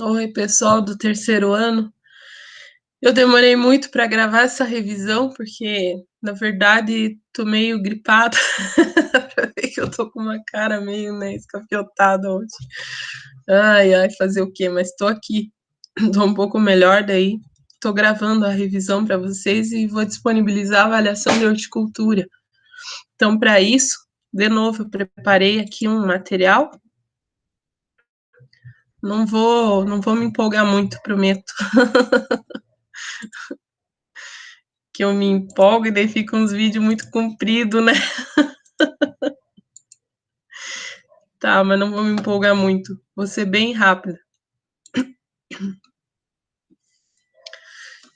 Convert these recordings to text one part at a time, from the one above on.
Oi, pessoal do terceiro ano. Eu demorei muito para gravar essa revisão, porque, na verdade, tô meio gripada. Pra ver que eu tô com uma cara meio, né, escafiotada hoje. Ai, ai, fazer o quê? Mas tô aqui. Tô um pouco melhor daí. Tô gravando a revisão para vocês e vou disponibilizar a avaliação de horticultura. Então, para isso, de novo, eu preparei aqui um material. Não vou me empolgar muito, prometo. Que eu me empolgo e daí fica uns vídeos muito compridos, né? Tá, mas não vou me empolgar muito. Vou ser bem rápida.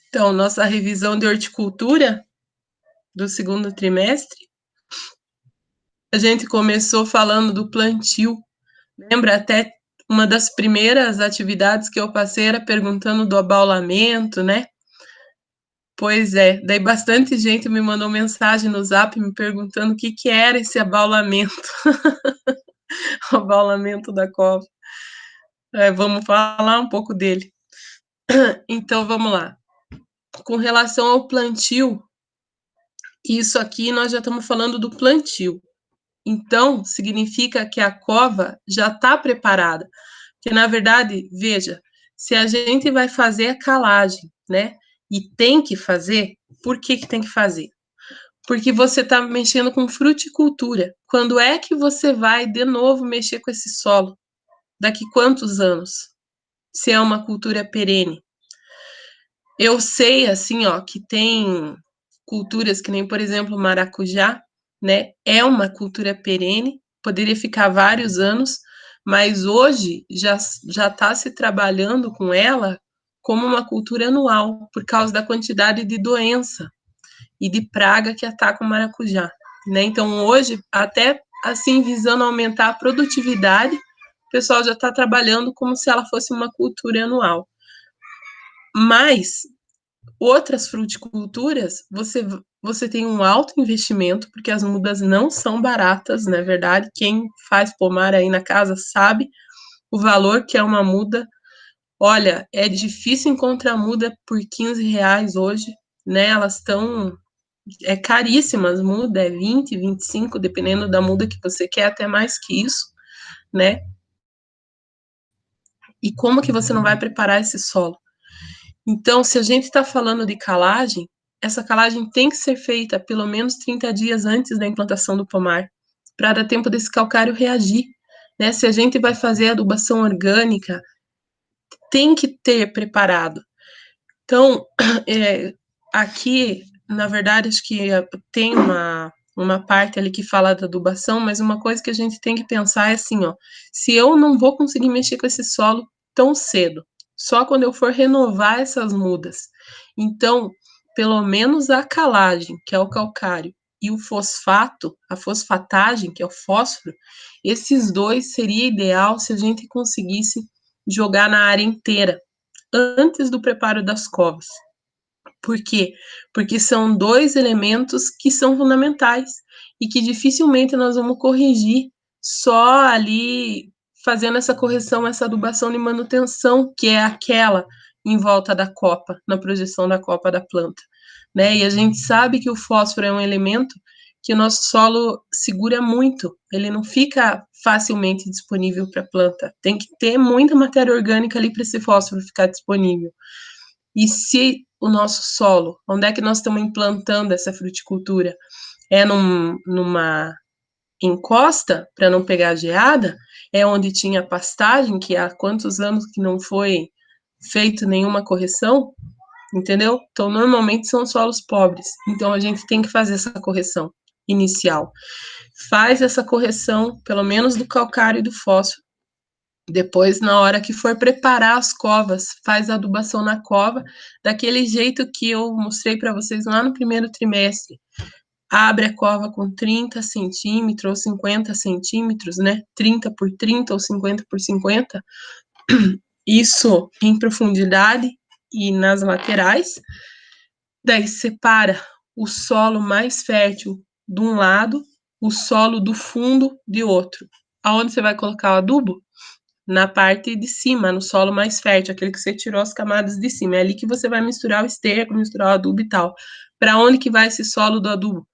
Então, nossa revisão de horticultura do segundo trimestre, a gente começou falando do plantio. Lembra até uma das primeiras atividades que eu passei era perguntando do abaulamento, né? Pois é, daí bastante gente me mandou mensagem no Zap me perguntando o que que era esse abaulamento, o abaulamento da cova. Vamos falar um pouco dele. Então, vamos lá. Com relação ao plantio, isso aqui nós já estamos falando do plantio. Então, significa que a cova já está preparada. Porque, na verdade, veja, se a gente vai fazer a calagem, né? E tem que fazer, por que que tem que fazer? Porque você está mexendo com fruticultura. Quando é que você vai de novo mexer com esse solo? Daqui quantos anos? Se é uma cultura perene. Eu sei, assim, ó, que tem culturas que nem, por exemplo, o maracujá, né? É uma cultura perene, poderia ficar vários anos, mas hoje já está se trabalhando com ela como uma cultura anual, por causa da quantidade de doença e de praga que ataca o maracujá, né? Então, hoje, até assim, visando aumentar a produtividade, o pessoal já está trabalhando como se ela fosse uma cultura anual. Mas outras fruticulturas, você tem um alto investimento, porque as mudas não são baratas, na verdade. Quem faz pomar aí na casa sabe o valor que é uma muda. Olha, é difícil encontrar muda por R$ 15 hoje, né? Elas estão caríssimas, muda é 20, 25, dependendo da muda que você quer, até mais que isso, né? E como que você não vai preparar esse solo? Então, se a gente está falando de calagem, essa calagem tem que ser feita pelo menos 30 dias antes da implantação do pomar, para dar tempo desse calcário reagir. Né? Se a gente vai fazer adubação orgânica, tem que ter preparado. Então, aqui, na verdade, acho que tem uma parte ali que fala da adubação, mas uma coisa que a gente tem que pensar é assim, ó, se eu não vou conseguir mexer com esse solo tão cedo, só quando eu for renovar essas mudas. Então, pelo menos a calagem, que é o calcário, e o fosfato, a fosfatagem, que é o fósforo, esses dois seria ideal se a gente conseguisse jogar na área inteira, antes do preparo das covas. Por quê? Porque são dois elementos que são fundamentais e que dificilmente nós vamos corrigir só ali fazendo essa correção, essa adubação de manutenção, que é aquela em volta da copa, na projeção da copa da planta. Né? E a gente sabe que o fósforo é um elemento que o nosso solo segura muito, ele não fica facilmente disponível para a planta. Tem que ter muita matéria orgânica ali para esse fósforo ficar disponível. E se o nosso solo, onde é que nós estamos implantando essa fruticultura? É numa encosta para não pegar geada? É onde tinha pastagem, que há quantos anos que não foi feito nenhuma correção? Entendeu? Então, normalmente são solos pobres. Então, a gente tem que fazer essa correção inicial. Faz essa correção, pelo menos do calcário e do fósforo. Depois, na hora que for preparar as covas, faz a adubação na cova, daquele jeito que eu mostrei para vocês lá no primeiro trimestre. Abre a cova com 30 centímetros ou 50 centímetros, né? 30 por 30 ou 50 por 50. Isso em profundidade e nas laterais. Daí separa o solo mais fértil de um lado, o solo do fundo de outro. Aonde você vai colocar o adubo? na parte de cima, no solo mais fértil, aquele que você tirou as camadas de cima. É ali que você vai misturar o esterco, misturar o adubo e tal. Para onde que vai esse solo do adubo?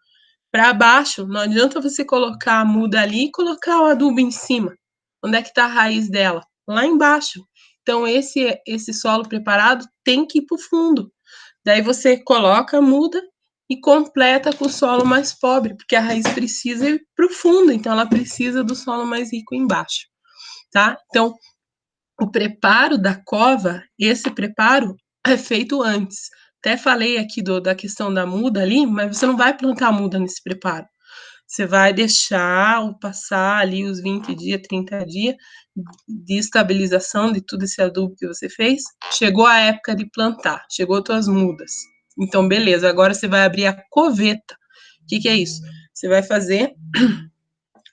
Para baixo. Não adianta você colocar a muda ali e colocar o adubo em cima. Onde é que está a raiz dela? Lá embaixo. Então, esse solo preparado tem que ir para o fundo. Daí você coloca a muda e completa com o solo mais pobre, porque a raiz precisa ir para o fundo, então ela precisa do solo mais rico embaixo, tá? Então, o preparo da cova, esse preparo é feito antes. Até falei aqui da questão da muda ali, mas você não vai plantar a muda nesse preparo. Você vai deixar passar ali os 20 dias, 30 dias de estabilização de tudo esse adubo que você fez. Chegou a época de plantar, chegou as tuas mudas. Então, beleza, agora você vai abrir a coveta. O que é isso? Você vai fazer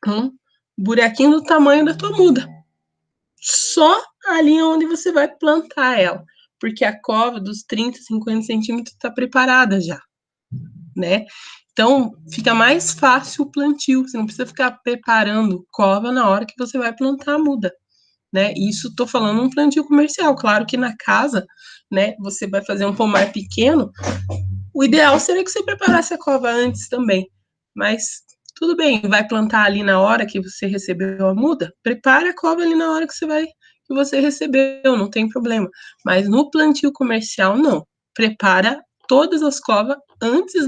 um buraquinho do tamanho da tua muda. Só ali onde você vai plantar ela. Porque a cova dos 30, 50 centímetros está preparada já, né? Então, fica mais fácil o plantio. Você não precisa ficar preparando cova na hora que você vai plantar a muda, né? Isso estou falando um plantio comercial. Claro que na casa, né, você vai fazer um pomar pequeno, o ideal seria que você preparasse a cova antes também. Mas tudo bem, vai plantar ali na hora que você recebeu a muda, prepare a cova ali na hora que você recebeu, não tem problema. Mas no plantio comercial, não. Prepara todas as covas antes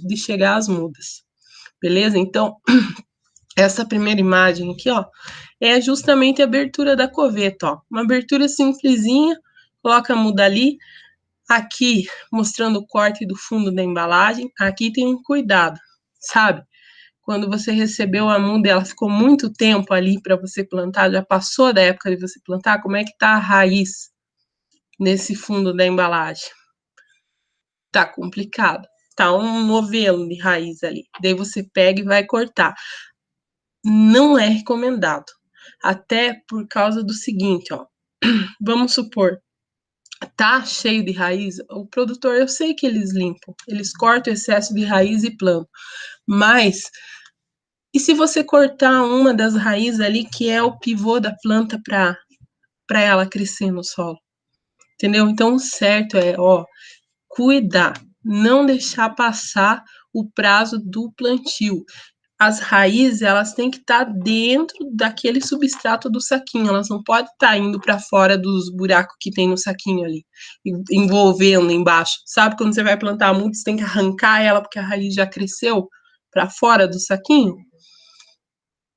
de chegar às mudas. Beleza? Então, essa primeira imagem aqui, ó, é justamente a abertura da coveta, ó. Uma abertura simplesinha, coloca a muda ali. Aqui, mostrando o corte do fundo da embalagem. Aqui tem um cuidado, sabe? Quando você recebeu a muda, ela ficou muito tempo ali para você plantar, já passou da época de você plantar, como é que tá a raiz nesse fundo da embalagem? Tá complicado. Tá um novelo de raiz ali. Daí você pega e vai cortar. Não é recomendado. Até por causa do seguinte, ó. Vamos supor, tá cheio de raiz, o produtor, eu sei que eles limpam, eles cortam o excesso de raiz e plantam, mas e se você cortar uma das raízes ali, que é o pivô da planta para ela crescer no solo? Entendeu? Então, o certo é, ó, cuidar, não deixar passar o prazo do plantio. As raízes, elas têm que estar dentro daquele substrato do saquinho, elas não podem estar indo para fora dos buracos que tem no saquinho ali, envolvendo embaixo. Sabe quando você vai plantar a muda, você tem que arrancar ela porque a raiz já cresceu para fora do saquinho?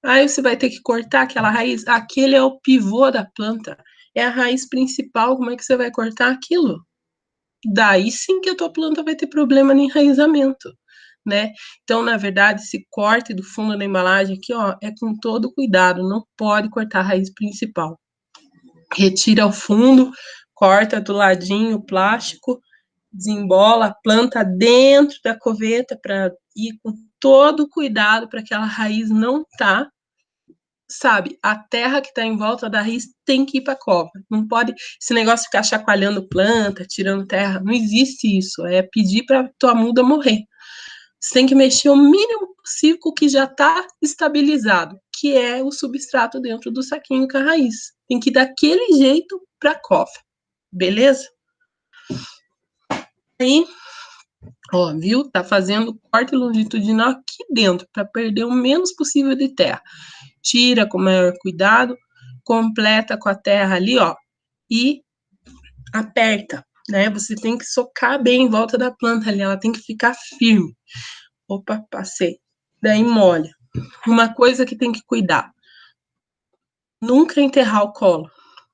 Aí você vai ter que cortar aquela raiz. Aquele é o pivô da planta, é a raiz principal. Como é que você vai cortar aquilo? Daí sim que a tua planta vai ter problema no enraizamento, né? Então, na verdade, esse corte do fundo da embalagem aqui, ó, é com todo cuidado, não pode cortar a raiz principal. Retira o fundo, corta do ladinho o plástico, desembola, planta dentro da coveta para ir com todo cuidado para aquela raiz não tá, sabe, a terra que está em volta da raiz tem que ir para a cova. Não pode esse negócio de ficar chacoalhando planta, tirando terra. Não existe isso. É pedir para tua muda morrer. Você tem que mexer o mínimo possível com o que já está estabilizado, que é o substrato dentro do saquinho com a raiz. Tem que ir daquele jeito para a cova. Beleza? Aí, ó, viu? Tá fazendo corte longitudinal aqui dentro para perder o menos possível de terra. Tira com maior cuidado, completa com a terra ali, ó, e aperta, né? Você tem que socar bem em volta da planta ali, ela tem que ficar firme. Opa, passei. Daí molha. Uma coisa que tem que cuidar: nunca enterrar o colo,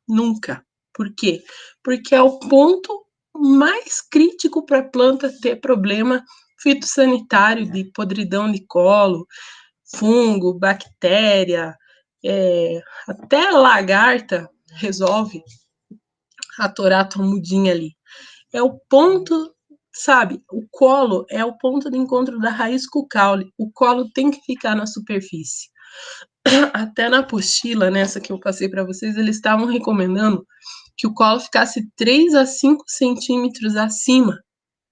nunca. Por quê? Porque é o ponto mais crítico para a planta ter problema fitossanitário de podridão de colo, fungo, bactéria, até lagarta resolve atorar a tua mudinha ali. É o ponto, sabe? O colo é o ponto de encontro da raiz com o caule. O colo tem que ficar na superfície. Até na apostila, nessa que eu passei para vocês, eles estavam recomendando que o colo ficasse 3 a 5 centímetros acima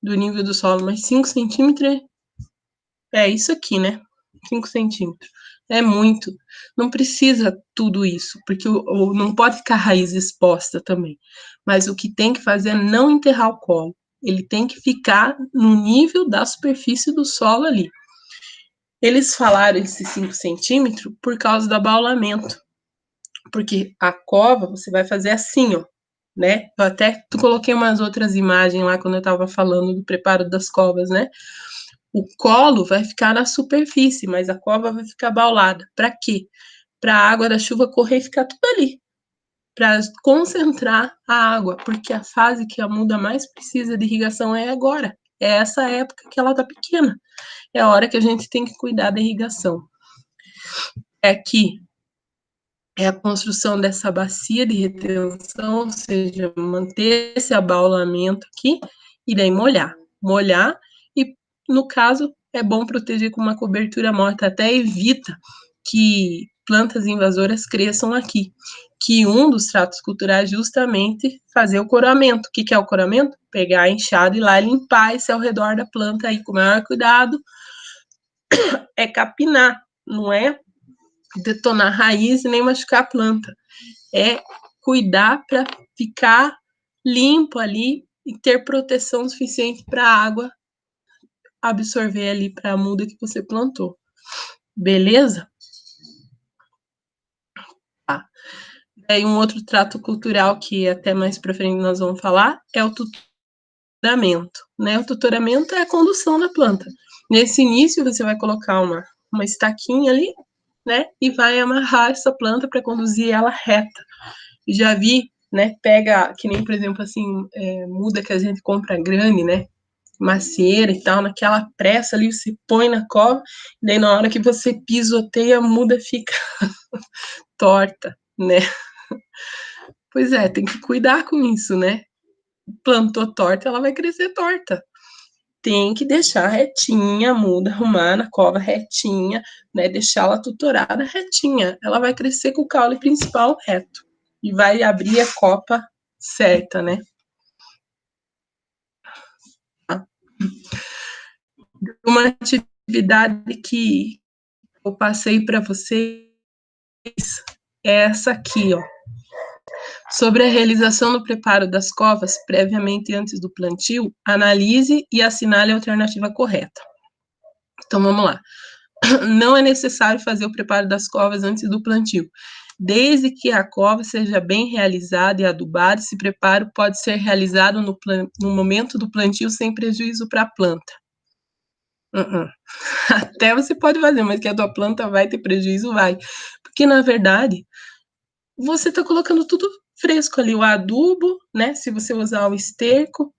do nível do solo, mas 5 centímetros é isso aqui, né? 5 centímetros. É muito. Não precisa tudo isso, porque não pode ficar a raiz exposta também. Mas o que tem que fazer é não enterrar o colo. Ele tem que ficar no nível da superfície do solo ali. Eles falaram esses 5 centímetros por causa do abaulamento. Porque a cova você vai fazer assim, ó, né? Eu até coloquei umas outras imagens lá quando eu estava falando do preparo das covas, né? O colo vai ficar na superfície, mas a cova vai ficar baulada. Para quê? Para a água da chuva correr e ficar tudo ali. Para concentrar a água, porque a fase que a muda mais precisa de irrigação é agora. É essa época que ela está pequena. É a hora que a gente tem que cuidar da irrigação. É aqui, é a construção dessa bacia de retenção, ou seja, manter esse abaulamento aqui e daí molhar. Molhar e, no caso, é bom proteger com uma cobertura morta, até evita que plantas invasoras cresçam aqui. Que um dos tratos culturais é justamente fazer o coramento. O que é o coramento? Pegar a enxada e ir lá limpar esse ao redor da planta aí com o maior cuidado. É capinar, não é detonar a raiz e nem machucar a planta. É cuidar para ficar limpo ali e ter proteção suficiente para a água absorver ali para a muda que você plantou. Beleza? Tá. Aí um outro trato cultural que até mais para frente nós vamos falar é o tutoramento, né? O tutoramento é a condução da planta. Nesse início você vai colocar uma estaquinha ali, né? E vai amarrar essa planta para conduzir ela reta. Já vi, né? Pega, que nem, por exemplo, assim, muda que a gente compra grande, né? Macieira e tal, naquela pressa ali, você põe na cova, e daí na hora que você pisoteia, a muda fica torta, né? Pois é, tem que cuidar com isso, né? Plantou torta, ela vai crescer torta. Tem que deixar retinha, a muda, arrumar na cova retinha, né? Deixá-la tutorada retinha. Ela vai crescer com o caule principal reto e vai abrir a copa certa, né? Uma atividade que eu passei para vocês é essa aqui, ó. Sobre a realização do preparo das covas previamente antes do plantio, analise e assinale a alternativa correta. Então vamos lá. Não é necessário fazer o preparo das covas antes do plantio. Desde que a cova seja bem realizada e adubada, esse preparo pode ser realizado no momento do plantio sem prejuízo para a planta. Até você pode fazer, mas que a tua planta vai ter prejuízo, vai. Porque, na verdade, você está colocando tudo fresco ali, o adubo, né? Se você usar o esterco,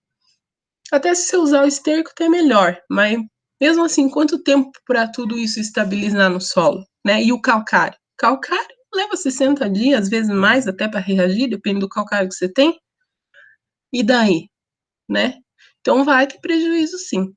até se você usar o esterco, até melhor. Mas, mesmo assim, quanto tempo para tudo isso estabilizar no solo, né? E o calcário? Calcário leva 60 dias, às vezes mais, até para reagir, depende do calcário que você tem. E daí, né? Então, vai ter prejuízo, sim.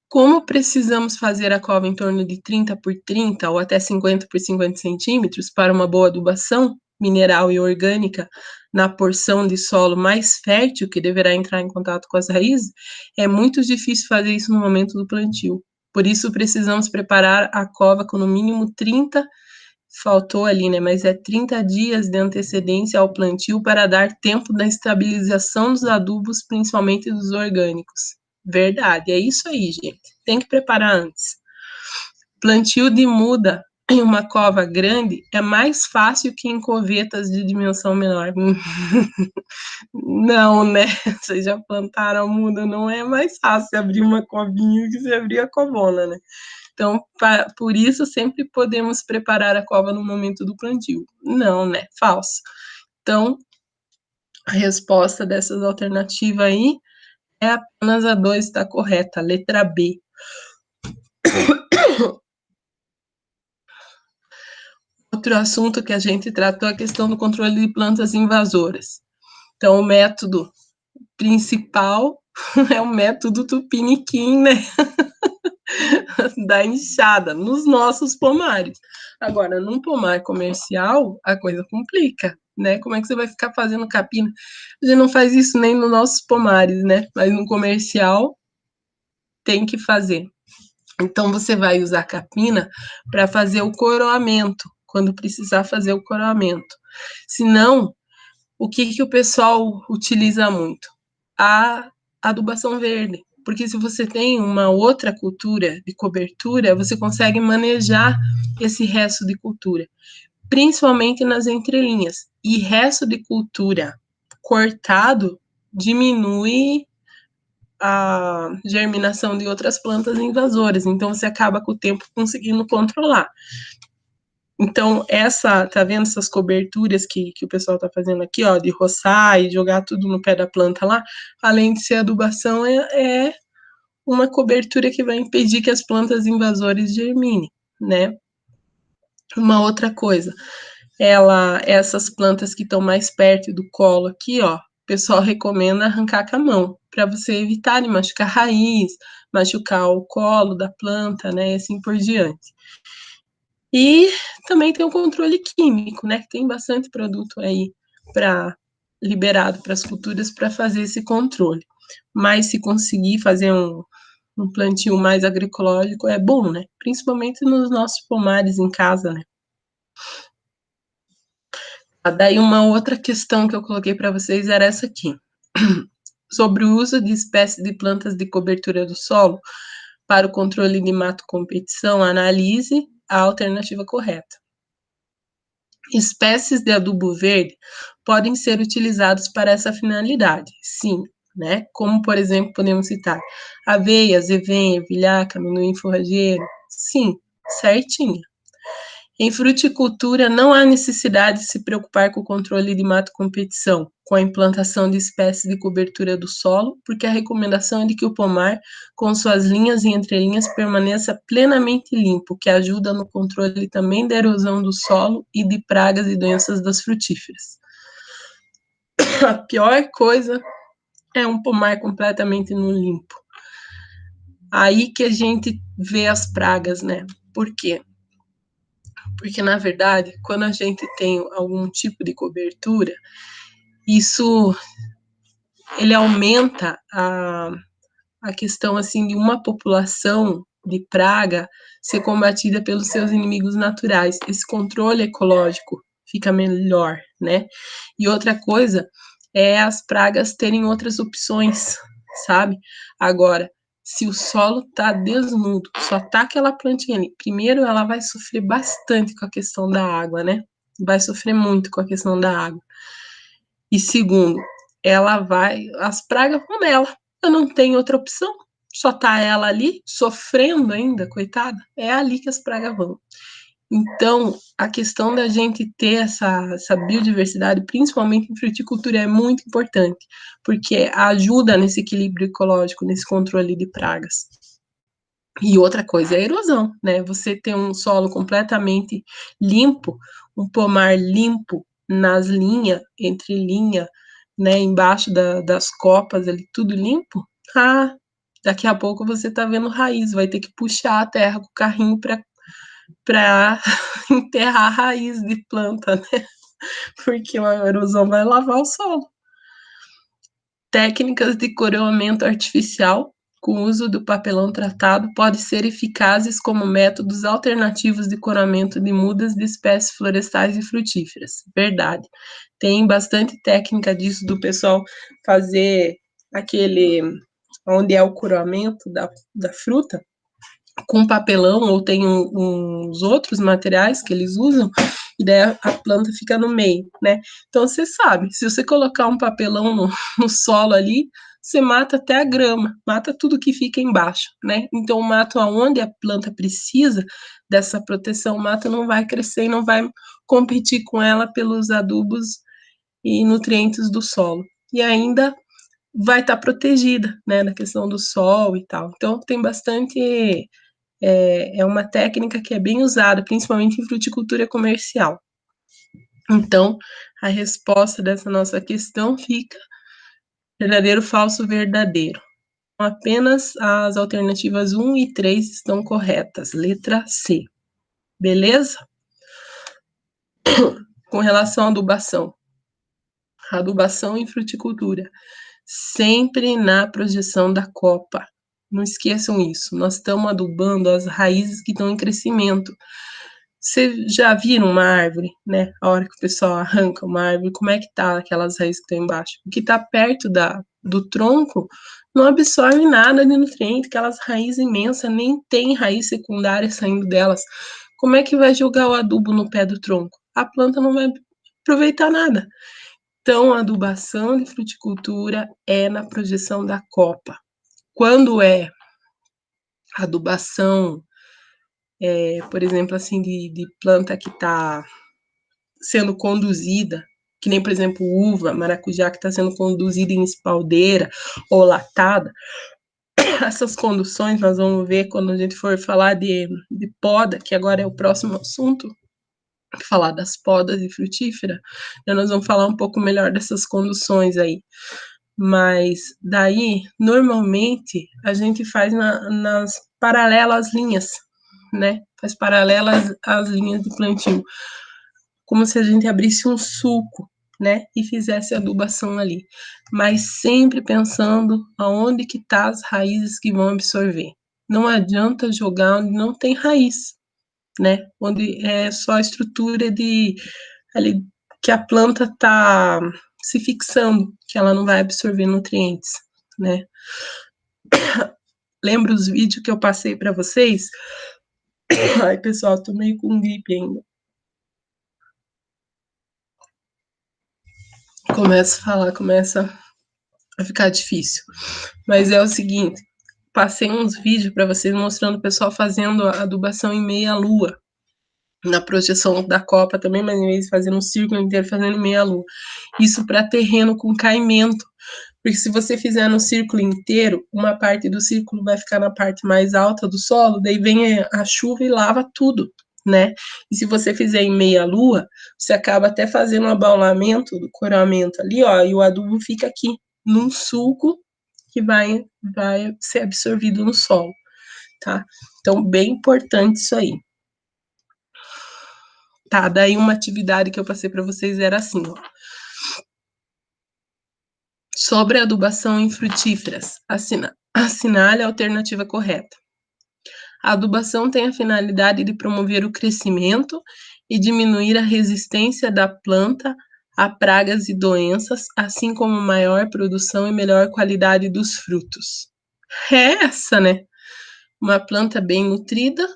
Como precisamos fazer a cova em torno de 30 por 30 ou até 50 por 50 centímetros para uma boa adubação mineral e orgânica na porção de solo mais fértil que deverá entrar em contato com as raízes, é muito difícil fazer isso no momento do plantio. Por isso, precisamos preparar a cova com no mínimo 30, faltou ali, né? Mas é 30 dias de antecedência ao plantio para dar tempo da estabilização dos adubos, principalmente dos orgânicos. Verdade, é isso aí, gente. Tem que preparar antes. Plantio de muda em uma cova grande é mais fácil que em covetas de dimensão menor. Não, né? Vocês já plantaram a muda, não é mais fácil abrir uma covinha que você abrir a covona, né? Então, por isso, sempre podemos preparar a cova no momento do plantio. Não, né? Falso. Então, a resposta dessas alternativas aí é apenas a 2 está correta, a letra B. Outro assunto que a gente tratou é a questão do controle de plantas invasoras. Então, o método principal é o método Tupiniquim, né? Da enxada, nos nossos pomares. Agora, num pomar comercial, a coisa complica, né? Como é que você vai ficar fazendo capina? A gente não faz isso nem nos nossos pomares, né? Mas no comercial tem que fazer. Então, você vai usar capina para fazer o coroamento, quando precisar fazer o coroamento. Se não, o que o pessoal utiliza muito? A adubação verde. Porque se você tem uma outra cultura de cobertura, você consegue manejar esse resto de cultura, principalmente nas entrelinhas. E resto de cultura cortado diminui a germinação de outras plantas invasoras. Então, você acaba com o tempo conseguindo controlar. Então, tá vendo essas coberturas que o pessoal tá fazendo aqui, ó, de roçar e jogar tudo no pé da planta lá, além de ser adubação, é uma cobertura que vai impedir que as plantas invasoras germinem, né? Uma outra coisa, essas plantas que estão mais perto do colo aqui, ó, o pessoal recomenda arrancar com a mão, para você evitar de machucar a raiz, machucar o colo da planta, né, e assim por diante. E também tem o controle químico, né, que tem bastante produto aí liberado para as culturas para fazer esse controle. Mas se conseguir fazer um plantio mais agroecológico é bom, né? Principalmente nos nossos pomares em casa, né? Daí uma outra questão que eu coloquei para vocês era essa aqui. Sobre o uso de espécies de plantas de cobertura do solo para o controle de mato competição, analise a alternativa correta. Espécies de adubo verde podem ser utilizados para essa finalidade, sim, né? Como, por exemplo, podemos citar aveia, zevenha, ervilhaca, amendoim forrageiro, sim, certinho. Em fruticultura, não há necessidade de se preocupar com o controle de mato-competição, com a implantação de espécies de cobertura do solo, porque a recomendação é de que o pomar, com suas linhas e entrelinhas, permaneça plenamente limpo, que ajuda no controle também da erosão do solo e de pragas e doenças das frutíferas. A pior coisa é um pomar completamente no limpo. Aí que a gente vê as pragas, né? Por quê? Porque, na verdade, quando a gente tem algum tipo de cobertura, isso ele aumenta a questão assim de uma população de praga ser combatida pelos seus inimigos naturais. Esse controle ecológico fica melhor, né? E outra coisa é as pragas terem outras opções, sabe? Agora, se o solo tá desnudo, só tá aquela plantinha ali, primeiro ela vai sofrer bastante com a questão da água, né? Vai sofrer muito com a questão da água. E segundo, as pragas vão nela. Eu não tenho outra opção. Só tá ela ali sofrendo ainda, coitada. É ali que as pragas vão. Então, a questão da gente ter essa biodiversidade, principalmente em fruticultura, é muito importante, porque ajuda nesse equilíbrio ecológico, nesse controle de pragas. E outra coisa é a erosão, né? Você ter um solo completamente limpo, um pomar limpo nas linhas, entre linha, né, embaixo das copas ali, tudo limpo, daqui a pouco você tá vendo raiz, vai ter que puxar a terra com o carrinho para enterrar a raiz de planta, né? Porque a erosão vai lavar o solo. Técnicas de coroamento artificial com uso do papelão tratado podem ser eficazes como métodos alternativos de coroamento de mudas de espécies florestais e frutíferas. Verdade. Tem bastante técnica disso do pessoal fazer aquele onde é o coroamento da fruta com papelão ou tem uns outros materiais que eles usam e daí a planta fica no meio, né? Então você sabe, se você colocar um papelão no solo ali, você mata até a grama, mata tudo que fica embaixo, né? Então o mato aonde a planta precisa dessa proteção, o mato não vai crescer e não vai competir com ela pelos adubos e nutrientes do solo. E ainda vai estar protegida, né, na questão do sol e tal. Então tem bastante é uma técnica que é bem usada, principalmente em fruticultura comercial. Então, a resposta dessa nossa questão fica verdadeiro, falso, verdadeiro. Apenas as alternativas 1 e 3 estão corretas. Letra C. Beleza? Com relação à adubação. Adubação em fruticultura. Sempre na projeção da copa. Não esqueçam isso. Nós estamos adubando as raízes que estão em crescimento. Vocês já viram uma árvore, né? A hora que o pessoal arranca uma árvore, como é que tá aquelas raízes que estão embaixo? O que está perto do tronco não absorve nada de nutriente, aquelas raízes imensas, nem tem raiz secundária saindo delas. Como é que vai jogar o adubo no pé do tronco? A planta não vai aproveitar nada. Então, a adubação de fruticultura é na projeção da copa. Quando é adubação, por exemplo, assim, de planta que está sendo conduzida, que nem, por exemplo, uva, maracujá, que está sendo conduzida em espaldeira ou latada, essas conduções nós vamos ver quando a gente for falar de poda, que agora é o próximo assunto, falar das podas de frutífera, então nós vamos falar um pouco melhor dessas conduções aí. Mas daí, normalmente, a gente faz nas paralelas às linhas, né? Faz paralelas às linhas de plantio. Como se a gente abrisse um sulco, né? E fizesse adubação ali. Mas sempre pensando aonde que tá as raízes que vão absorver. Não adianta jogar onde não tem raiz, né? Onde é só a estrutura de ali que a planta está se fixando, que ela não vai absorver nutrientes, né? Lembra os vídeos que eu passei para vocês? Ai, pessoal, tô meio com gripe ainda. Começa a falar, começa a ficar difícil. Mas é o seguinte, passei uns vídeos para vocês mostrando o pessoal fazendo a adubação em meia lua. Na projeção da copa também, mas em vez de fazer um círculo inteiro, fazendo meia lua. Isso para terreno com caimento. Porque se você fizer no círculo inteiro, uma parte do círculo vai ficar na parte mais alta do solo, daí vem a chuva e lava tudo, né? E se você fizer em meia lua, você acaba até fazendo um abaulamento do coramento ali, ó, e o adubo fica aqui, num sulco que vai ser absorvido no solo, tá? Então, bem importante isso aí. Tá, daí uma atividade que eu passei para vocês era assim, ó. Sobre a adubação em frutíferas, assinale a alternativa correta. A adubação tem a finalidade de promover o crescimento e diminuir a resistência da planta a pragas e doenças, assim como maior produção e melhor qualidade dos frutos. É essa, né? Uma planta bem nutrida,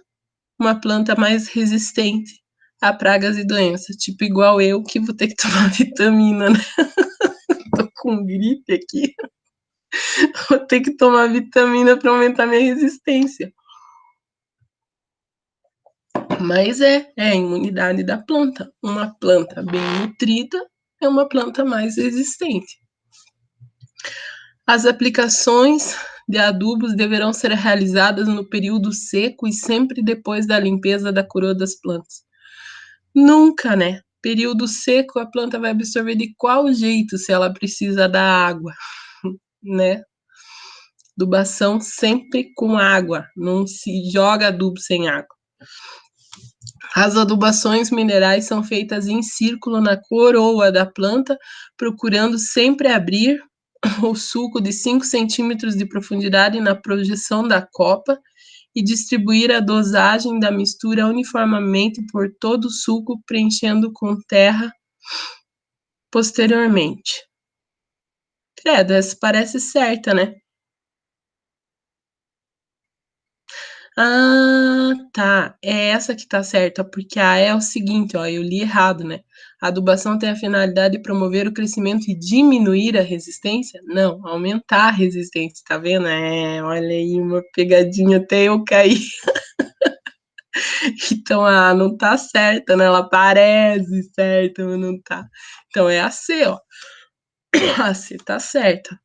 uma planta mais resistente a pragas e doenças, tipo igual eu, que vou ter que tomar vitamina, né? Tô com gripe aqui. Vou ter que tomar vitamina para aumentar minha resistência. Mas é a imunidade da planta. Uma planta bem nutrida é uma planta mais resistente. As aplicações de adubos deverão ser realizadas no período seco e sempre depois da limpeza da coroa das plantas. Nunca, né? Período seco, a planta vai absorver de qual jeito se ela precisa da água, né? Adubação sempre com água, não se joga adubo sem água. As adubações minerais são feitas em círculo na coroa da planta, procurando sempre abrir o sulco de 5 centímetros de profundidade na projeção da copa e distribuir a dosagem da mistura uniformemente por todo o sulco, preenchendo com terra posteriormente. Credo, essa parece certa, né? Ah, tá. É essa que tá certa, porque a é o seguinte, ó, eu li errado, né? A adubação tem a finalidade de promover o crescimento e diminuir a resistência? Não, aumentar a resistência, tá vendo? Olha aí, uma pegadinha até eu cair. Então, a não tá certa, né? Ela parece certa, mas não tá. Então, é a C, ó. A C tá certa.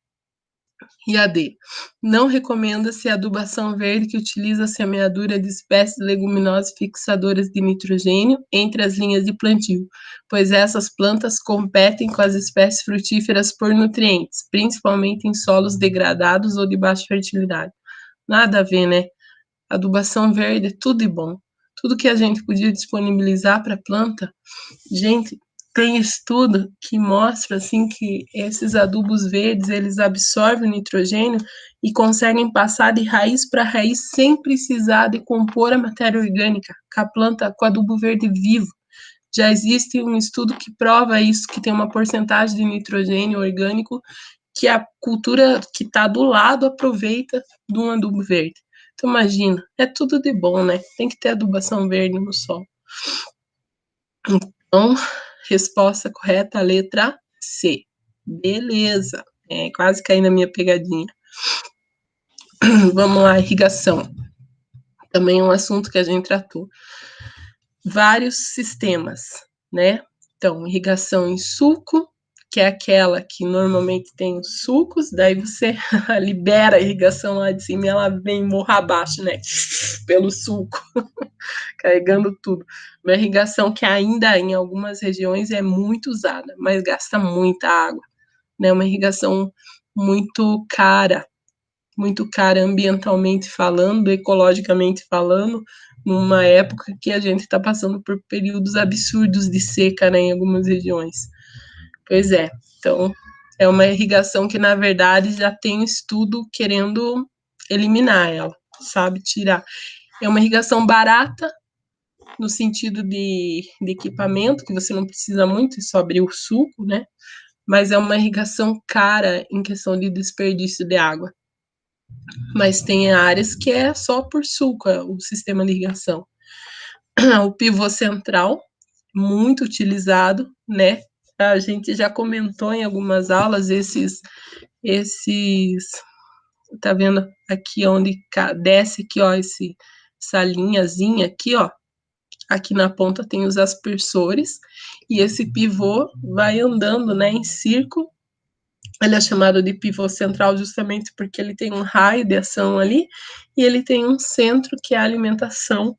E a D. Não recomenda-se a adubação verde que utiliza a semeadura de espécies leguminosas fixadoras de nitrogênio entre as linhas de plantio, pois essas plantas competem com as espécies frutíferas por nutrientes, principalmente em solos degradados ou de baixa fertilidade. Nada a ver, né? Adubação verde é tudo de bom. Tudo que a gente podia disponibilizar para a planta, gente, tem estudo que mostra assim que esses adubos verdes eles absorvem o nitrogênio e conseguem passar de raiz para raiz sem precisar decompor a matéria orgânica com a planta, com adubo verde vivo. Já existe um estudo que prova isso, que tem uma porcentagem de nitrogênio orgânico que a cultura que está do lado aproveita de um adubo verde. Então, imagina, é tudo de bom, né? Tem que ter adubação verde no solo. Então, resposta correta, letra C. Beleza. Quase caí na minha pegadinha. Vamos lá, irrigação. Também é um assunto que a gente tratou. Vários sistemas, né? Então, irrigação em sulco, que é aquela que normalmente tem os sulcos, daí você libera a irrigação lá de cima e ela vem morra abaixo, né? Pelo sulco, carregando tudo. Uma irrigação que ainda em algumas regiões é muito usada, mas gasta muita água, né? Uma irrigação muito cara ambientalmente falando, ecologicamente falando, numa época que a gente está passando por períodos absurdos de seca, né, em algumas regiões. Pois é, então é uma irrigação que, na verdade, já tem estudo querendo eliminar ela, sabe, tirar. É uma irrigação barata, no sentido de equipamento, que você não precisa muito, é só abrir o suco, né, mas é uma irrigação cara em questão de desperdício de água. Mas tem áreas que é só por sulco, o sistema de irrigação. O pivô central, muito utilizado, né? A gente já comentou em algumas aulas tá vendo aqui onde desce aqui, ó, essa linhazinha aqui, ó. Aqui na ponta tem os aspersores e esse pivô vai andando, né, em círculo. Ele é chamado de pivô central justamente porque ele tem um raio de ação ali e ele tem um centro que é a alimentação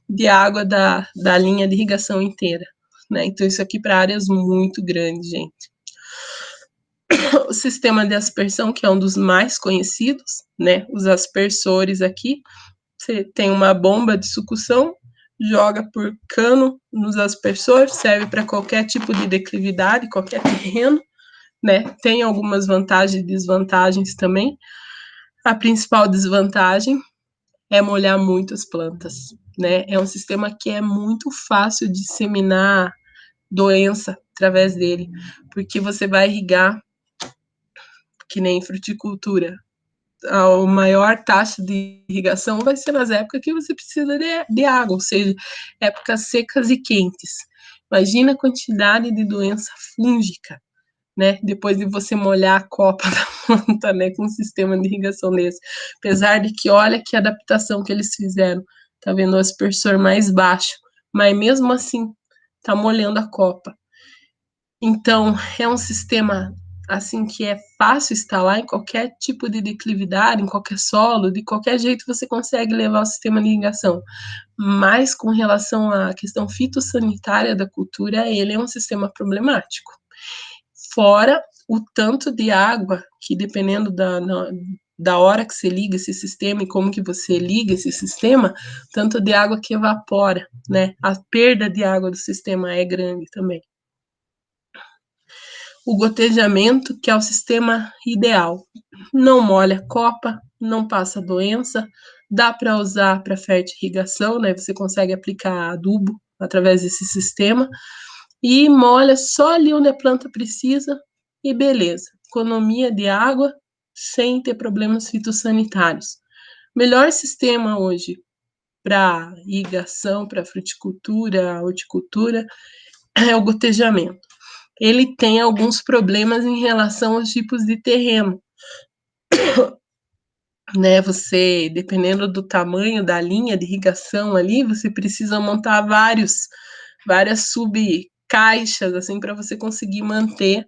de água da linha de irrigação inteira, né? Então, isso aqui para áreas muito grandes, gente. O sistema de aspersão, que é um dos mais conhecidos, né? Os aspersores aqui, você tem uma bomba de sucção, joga por cano nos aspersores, serve para qualquer tipo de declividade, qualquer terreno, né? Tem algumas vantagens e desvantagens também. A principal desvantagem é molhar muito as plantas, né? É um sistema que é muito fácil de disseminar doença através dele, porque você vai irrigar que nem fruticultura. A maior taxa de irrigação vai ser nas épocas que você precisa de água, ou seja, épocas secas e quentes. Imagina a quantidade de doença fúngica, né? Depois de você molhar a copa da planta, né? Com um sistema de irrigação desse. Apesar de que, olha que adaptação que eles fizeram. Tá vendo o aspersor mais baixo, mas mesmo assim tá molhando a copa. Então, é um sistema assim que é fácil instalar em qualquer tipo de declividade, em qualquer solo, de qualquer jeito você consegue levar o sistema de irrigação. Mas com relação à questão fitossanitária da cultura, ele é um sistema problemático. Fora o tanto de água que, dependendo da hora que você liga esse sistema e como que você liga esse sistema, tanto de água que evapora, né? A perda de água do sistema é grande também. O gotejamento, que é o sistema ideal. Não molha a copa, não passa doença, dá para usar para fertirrigação, né? Você consegue aplicar adubo através desse sistema e molha só ali onde a planta precisa e beleza. Economia de água sem ter problemas fitossanitários. Melhor sistema hoje para irrigação, para fruticultura, horticultura, é o gotejamento. Ele tem alguns problemas em relação aos tipos de terreno. Né, você, dependendo do tamanho da linha de irrigação ali, você precisa montar várias subcaixas, assim, para você conseguir manter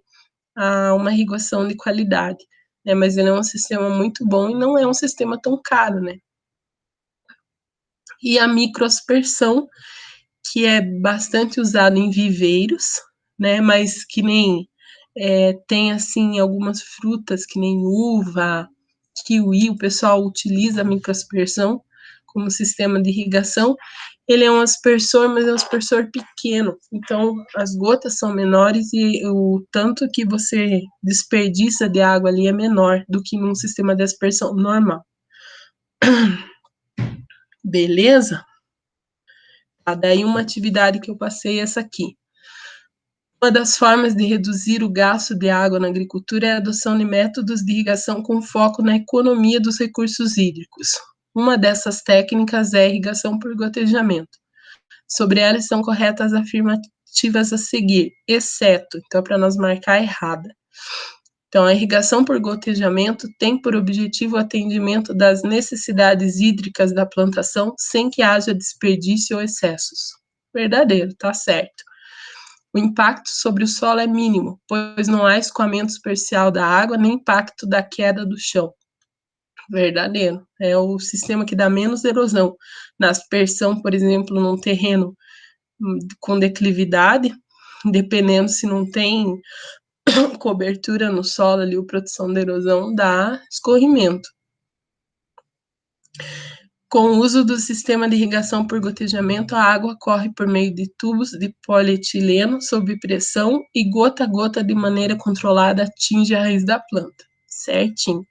uma irrigação de qualidade. Né, mas ele é um sistema muito bom e não é um sistema tão caro, né? E a microaspersão, que é bastante usado em viveiros, né, mas que nem tem assim algumas frutas que nem uva, kiwi, o pessoal utiliza a microaspersão como sistema de irrigação Ele é um aspersor, mas é um aspersor pequeno, então as gotas são menores e o tanto que você desperdiça de água ali é menor do que num sistema de aspersão normal. Beleza? Tá, daí uma atividade que eu passei é essa aqui. Uma das formas de reduzir o gasto de água na agricultura é a adoção de métodos de irrigação com foco na economia dos recursos hídricos. Uma dessas técnicas é a irrigação por gotejamento. Sobre ela estão corretas as afirmativas a seguir, exceto, então para nós marcar errada. Então, a irrigação por gotejamento tem por objetivo o atendimento das necessidades hídricas da plantação sem que haja desperdício ou excessos. Verdadeiro, tá certo. O impacto sobre o solo é mínimo, pois não há escoamento superficial da água nem impacto da queda do chão. Verdadeiro. É o sistema que dá menos erosão. Na aspersão, por exemplo, num terreno com declividade, dependendo se não tem cobertura no solo ali, a proteção da erosão dá escorrimento. Com o uso do sistema de irrigação por gotejamento, a água corre por meio de tubos de polietileno sob pressão e gota a gota de maneira controlada atinge a raiz da planta. Certinho.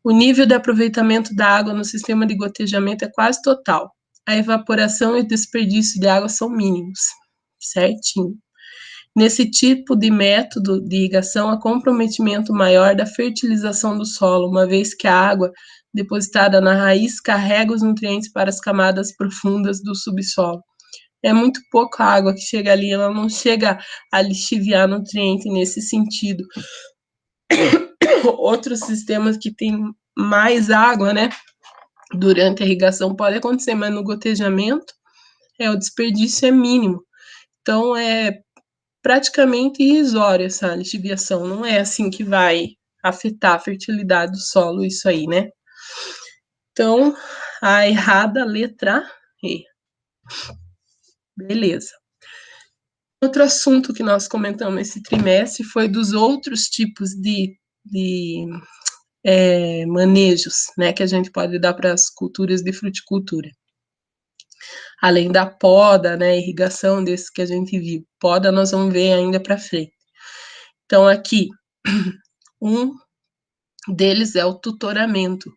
O nível de aproveitamento da água no sistema de gotejamento é quase total. A evaporação e o desperdício de água são mínimos. Certinho. Nesse tipo de método de irrigação, há comprometimento maior da fertilização do solo, uma vez que a água depositada na raiz carrega os nutrientes para as camadas profundas do subsolo. É muito pouca água que chega ali, ela não chega a lixiviar nutriente nesse sentido. Outros sistemas que têm mais água, né, durante a irrigação pode acontecer, mas no gotejamento, o desperdício é mínimo. Então, é praticamente irrisória essa lixiviação, não é assim que vai afetar a fertilidade do solo, isso aí, né? Então, a errada, letra E. Beleza. Outro assunto que nós comentamos esse trimestre foi dos outros tipos de manejos, né, que a gente pode dar para as culturas de fruticultura. Além da poda, né, irrigação desse que a gente viu. Poda nós vamos ver ainda para frente. Então, aqui, um deles é o tutoramento.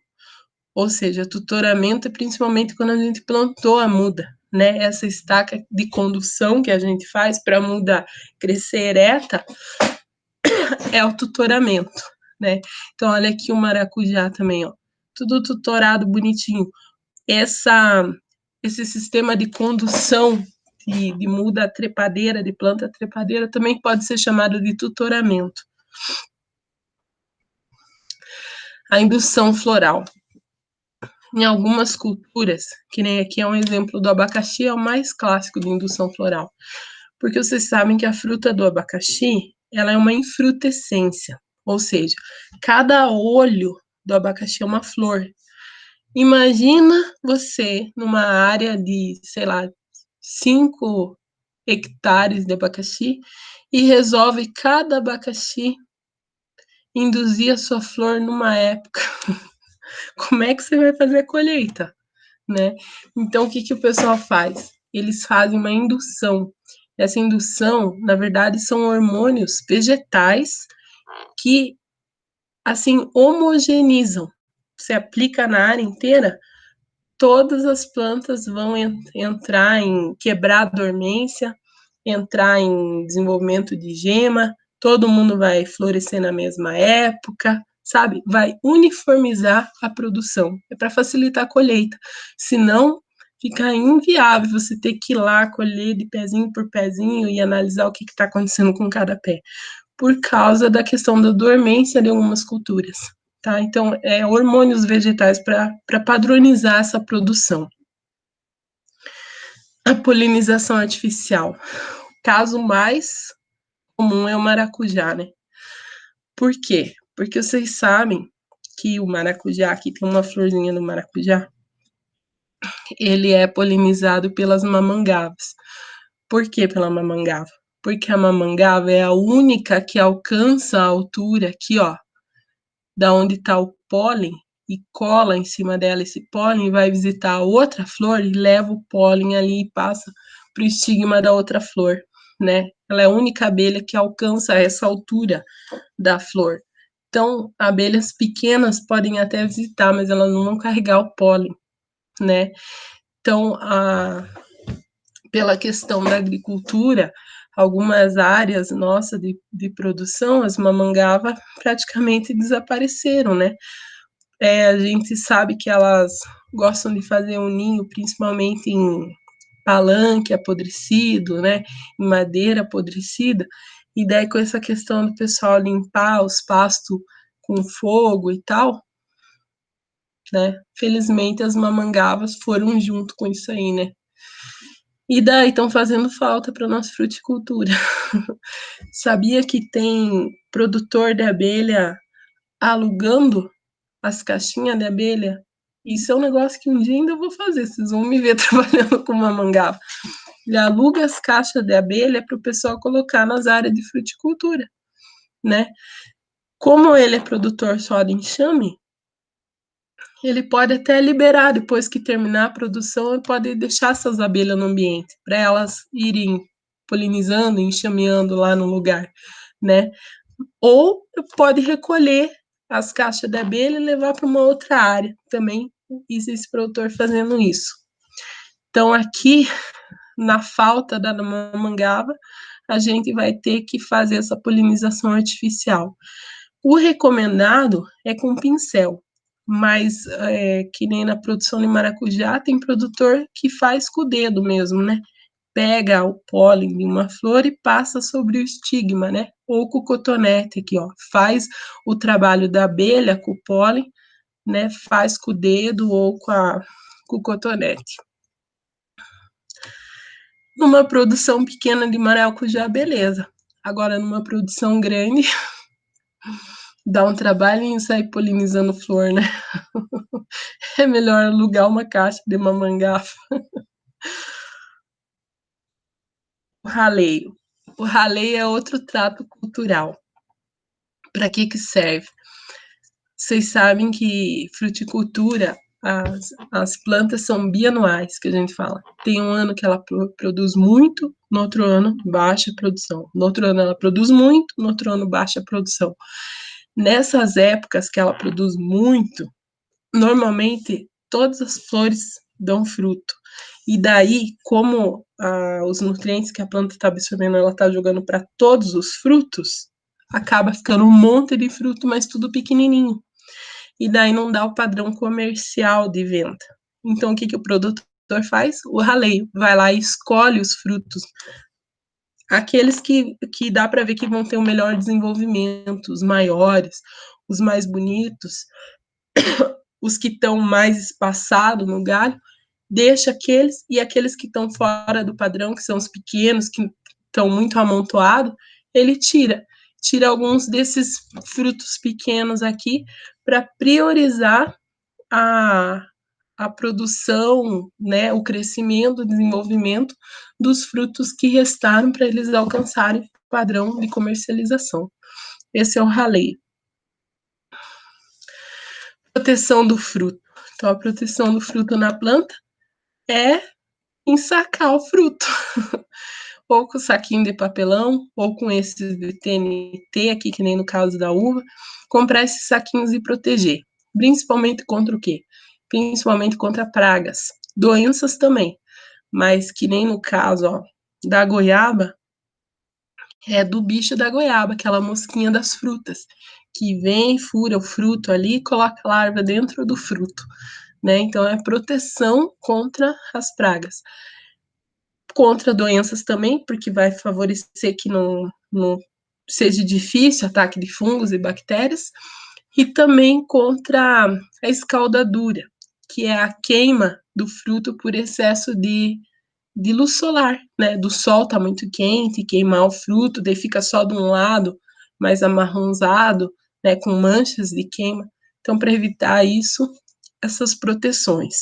Ou seja, tutoramento é principalmente quando a gente plantou a muda, né? Essa estaca de condução que a gente faz para a muda crescer ereta é o tutoramento, né? Então, olha aqui o maracujá também, ó. Tudo tutorado bonitinho. Esse sistema de condução de muda trepadeira, de planta trepadeira, também pode ser chamado de tutoramento. A indução floral. Em algumas culturas, que nem aqui é um exemplo do abacaxi, é o mais clássico de indução floral. Porque vocês sabem que a fruta do abacaxi, ela é uma infrutescência, ou seja, cada olho do abacaxi é uma flor. Imagina você numa área de, sei lá, 5 hectares de abacaxi e resolve cada abacaxi induzir a sua flor numa época. Como é que você vai fazer a colheita, né? Então, o que o pessoal faz? Eles fazem uma indução. Essa indução, na verdade, são hormônios vegetais que, assim, homogeneizam. Você aplica na área inteira, todas as plantas vão entrar em quebrar a dormência, entrar em desenvolvimento de gema, todo mundo vai florescer na mesma época, sabe? Vai uniformizar a produção. É para facilitar a colheita. Senão, fica inviável você ter que ir lá colher de pezinho por pezinho e analisar o que está acontecendo com cada pé, por causa da questão da dormência de algumas culturas. Tá? Então, hormônios vegetais para padronizar essa produção. A polinização artificial. O caso mais comum é o maracujá, né? Por quê? Porque vocês sabem que o maracujá, aqui tem uma florzinha do maracujá, ele é polinizado pelas mamangavas. Por que pela mamangava? Porque a mamangava é a única que alcança a altura aqui, ó, da onde está o pólen, e cola em cima dela esse pólen, vai visitar outra flor e leva o pólen ali e passa para o estigma da outra flor, né? Ela é a única abelha que alcança essa altura da flor. Então, abelhas pequenas podem até visitar, mas elas não vão carregar o pólen, né? Então, pela questão da agricultura, algumas áreas nossas de produção, as mamangava praticamente desapareceram, né? A gente sabe que elas gostam de fazer um ninho, principalmente em palanque apodrecido, né? Em madeira apodrecida. E daí, com essa questão do pessoal limpar os pastos com fogo e tal, né? Felizmente, as mamangavas foram junto com isso aí, né? E daí estão fazendo falta para nossa fruticultura. Sabia que tem produtor de abelha alugando as caixinhas de abelha? Isso é um negócio que um dia ainda vou fazer. Vocês vão me ver trabalhando com uma mangava. Ele aluga as caixas de abelha para o pessoal colocar nas áreas de fruticultura, né? Como ele é produtor só de enxame, ele pode até liberar, depois que terminar a produção, ele pode deixar essas abelhas no ambiente, para elas irem polinizando, enxameando lá no lugar, né? Ou pode recolher as caixas de abelha e levar para uma outra área. Também existe esse produtor fazendo isso. Então, aqui, na falta da mamangava, a gente vai ter que fazer essa polinização artificial. O recomendado é com pincel, mas que nem na produção de maracujá, tem produtor que faz com o dedo mesmo, né? Pega o pólen de uma flor e passa sobre o estigma, né? Ou com o cotonete aqui, ó. Faz o trabalho da abelha com o pólen, né? Faz com o dedo ou com o cotonete. Numa produção pequena de maracujá, beleza. Agora, numa produção grande, dá um trabalhinho sair polinizando flor, né? É melhor alugar uma caixa de mamangafa. O raleio. O raleio é outro trato cultural. Para que serve? Vocês sabem que fruticultura, as plantas são bianuais, que a gente fala. Tem um ano que ela produz muito, no outro ano baixa a produção. No outro ano ela produz muito, no outro ano baixa a produção. Nessas épocas que ela produz muito, normalmente todas as flores dão fruto. E daí, como os nutrientes que a planta está absorvendo, ela está jogando para todos os frutos, acaba ficando um monte de fruto, mas tudo pequenininho. E daí não dá o padrão comercial de venda. Então, o que o produtor faz? O raleio. Vai lá e escolhe os frutos. Aqueles que dá para ver que vão ter um melhor desenvolvimento, os maiores, os mais bonitos, os que estão mais espaçados no galho, deixa aqueles, e aqueles que estão fora do padrão, que são os pequenos, que estão muito amontoados, ele tira alguns desses frutos pequenos aqui para priorizar a, a produção, né, o crescimento, o desenvolvimento dos frutos que restaram para eles alcançarem o padrão de comercialização. Esse é o raleio. Proteção do fruto. Então, a proteção do fruto na planta é ensacar o fruto. Ou com saquinho de papelão, ou com esses de TNT aqui, que nem no caso da uva, comprar esses saquinhos e proteger. Principalmente contra o quê? Principalmente contra pragas. Doenças também, mas que nem no caso, ó, da goiaba, é do bicho da goiaba, aquela mosquinha das frutas, que vem, fura o fruto ali e coloca a larva dentro do fruto, né? Então é proteção contra as pragas. Contra doenças também, porque vai favorecer que não seja difícil ataque de fungos e bactérias, e também contra a escaldadura, que é a queima do fruto por excesso de luz solar, né? Do sol tá muito quente, queimar o fruto, daí fica só de um lado, mais amarronzado, né? Com manchas de queima. Então, para evitar isso, essas proteções.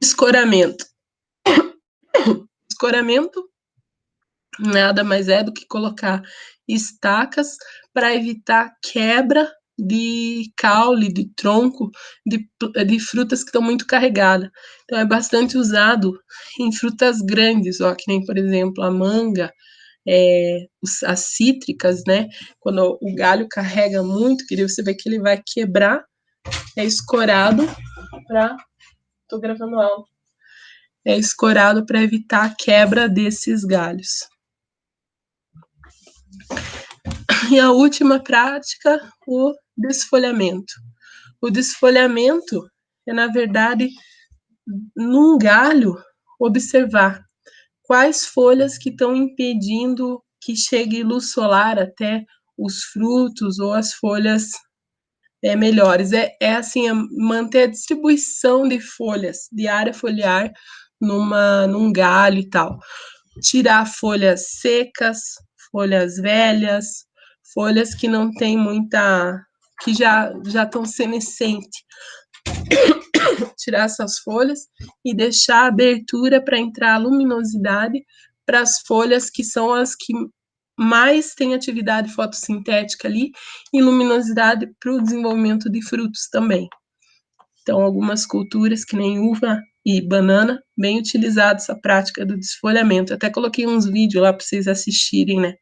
Escoramento. Escoramento nada mais é do que colocar estacas para evitar quebra de caule, de tronco, de frutas que estão muito carregadas. Então, é bastante usado em frutas grandes, ó, que nem, por exemplo, a manga, as cítricas, né? Quando o galho carrega muito, que você vê que ele vai quebrar, é escorado para... Tô gravando aula. É escorado para evitar a quebra desses galhos. E a última prática, o desfolhamento. O desfolhamento é, na verdade, num galho, observar quais folhas que estão impedindo que chegue luz solar até os frutos ou as folhas melhores. Assim, manter a distribuição de folhas, de área foliar num galho e tal. Tirar folhas secas, folhas velhas, folhas que não tem muita, que já estão senescentes. Tirar essas folhas e deixar a abertura para entrar a luminosidade para as folhas que são as que mais têm atividade fotossintética ali e luminosidade para o desenvolvimento de frutos também. Então, algumas culturas, que nem uva e banana, bem utilizado essa prática do desfolhamento. Até coloquei uns vídeos lá para vocês assistirem, né?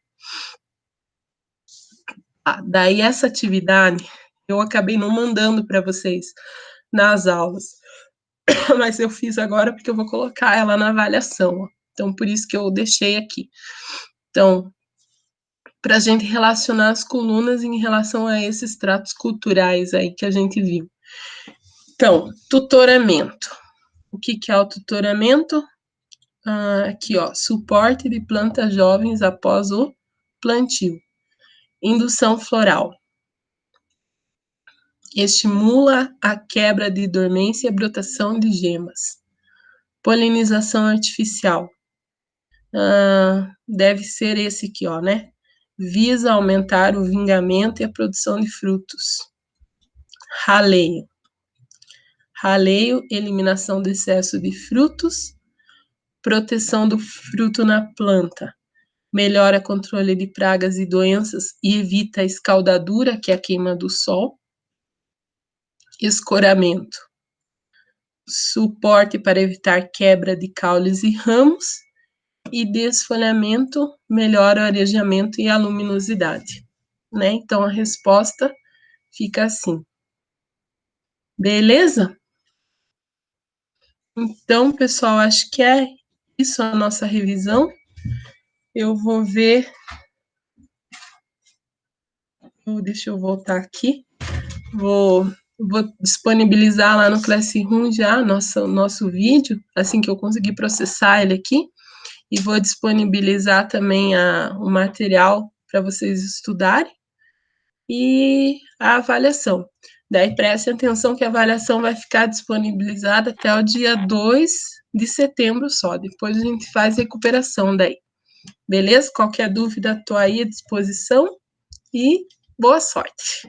Daí essa atividade eu acabei não mandando para vocês nas aulas, mas eu fiz agora porque eu vou colocar ela na avaliação, ó. Então por isso que eu deixei aqui. Então, para a gente relacionar as colunas em relação a esses tratos culturais aí que a gente viu. Então, tutoramento. O que é o tutoramento? Aqui, ó, suporte de plantas jovens após o plantio. Indução floral. Estimula a quebra de dormência e a brotação de gemas. Polinização artificial. Deve ser esse aqui, ó, né? Visa aumentar o vingamento e a produção de frutos. Raleio. Raleio, eliminação do excesso de frutos. Proteção do fruto na planta. Melhora o controle de pragas e doenças e evita a escaldadura, que é a queima do sol. Escoramento. Suporte para evitar quebra de caules e ramos. E desfolhamento, melhora o arejamento e a luminosidade. Né? Então, a resposta fica assim. Beleza? Então, pessoal, acho que é isso a nossa revisão. Eu vou ver... Deixa eu voltar aqui. Vou disponibilizar lá no Classroom já nosso vídeo, assim que eu conseguir processar ele aqui. E vou disponibilizar também o material para vocês estudarem. E a avaliação. Daí prestem atenção que a avaliação vai ficar disponibilizada até o dia 2 de setembro só. Depois a gente faz recuperação daí. Beleza? Qualquer dúvida, estou aí à disposição. E boa sorte!